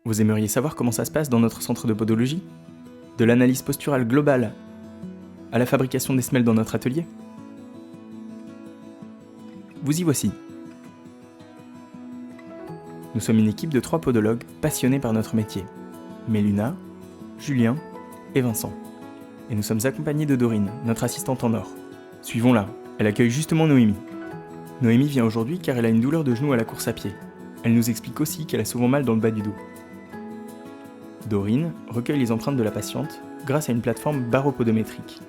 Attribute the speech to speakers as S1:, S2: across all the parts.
S1: Vous aimeriez savoir comment ça se passe dans notre centre de podologie? De l'analyse posturale globale à la fabrication des semelles dans notre atelier? Vous y voici. Nous sommes une équipe de 3 podologues passionnés par notre métier. Méluna, Julien et Vincent. Et nous sommes accompagnés de Dorine, notre assistante en or. Suivons-la, elle accueille justement Noémie. Noémie vient aujourd'hui car elle a une douleur de genou à la course à pied. Elle nous explique aussi qu'elle a souvent mal dans le bas du dos. Dorine recueille les empreintes de la patiente grâce à une plateforme baropodométrique.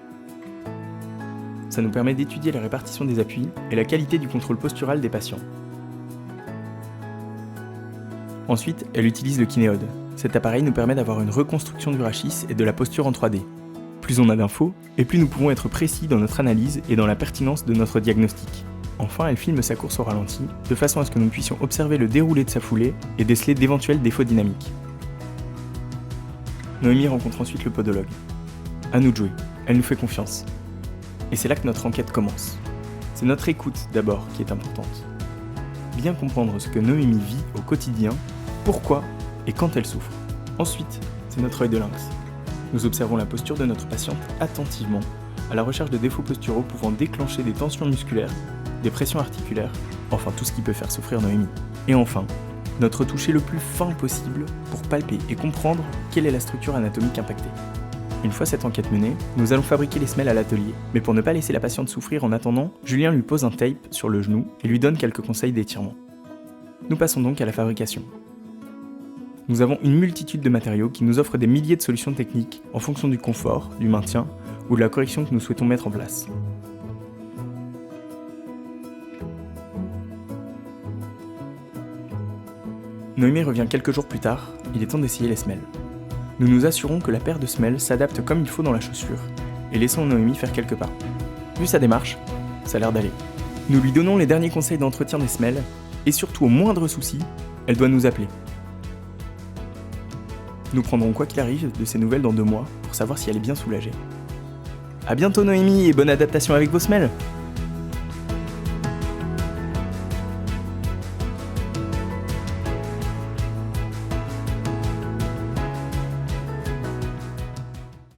S1: Ça nous permet d'étudier la répartition des appuis et la qualité du contrôle postural des patients. Ensuite, elle utilise le kinéode. Cet appareil nous permet d'avoir une reconstruction du rachis et de la posture en 3D. Plus on a d'infos, et plus nous pouvons être précis dans notre analyse et dans la pertinence de notre diagnostic. Enfin, elle filme sa course au ralenti, de façon à ce que nous puissions observer le déroulé de sa foulée et déceler d'éventuels défauts dynamiques. Noémie rencontre ensuite le podologue. À nous de jouer, elle nous fait confiance. Et c'est là que notre enquête commence. C'est notre écoute d'abord qui est importante. Bien comprendre ce que Noémie vit au quotidien, pourquoi et quand elle souffre. Ensuite, c'est notre œil de lynx. Nous observons la posture de notre patiente attentivement, à la recherche de défauts posturaux pouvant déclencher des tensions musculaires, des pressions articulaires, enfin tout ce qui peut faire souffrir Noémie. Et enfin, notre toucher le plus fin possible pour palper et comprendre quelle est la structure anatomique impactée. Une fois cette enquête menée, nous allons fabriquer les semelles à l'atelier. Mais pour ne pas laisser la patiente souffrir en attendant, Julien lui pose un tape sur le genou et lui donne quelques conseils d'étirement. Nous passons donc à la fabrication. Nous avons une multitude de matériaux qui nous offrent des milliers de solutions techniques en fonction du confort, du maintien ou de la correction que nous souhaitons mettre en place. Noémie revient quelques jours plus tard, il est temps d'essayer les semelles. Nous nous assurons que la paire de semelles s'adapte comme il faut dans la chaussure, et laissons Noémie faire quelques pas. Vu sa démarche, ça a l'air d'aller. Nous lui donnons les derniers conseils d'entretien des semelles, et surtout au moindre souci, elle doit nous appeler. Nous prendrons quoi qu'il arrive de ses nouvelles dans 2 mois, pour savoir si elle est bien soulagée. A bientôt Noémie, et bonne adaptation avec vos semelles!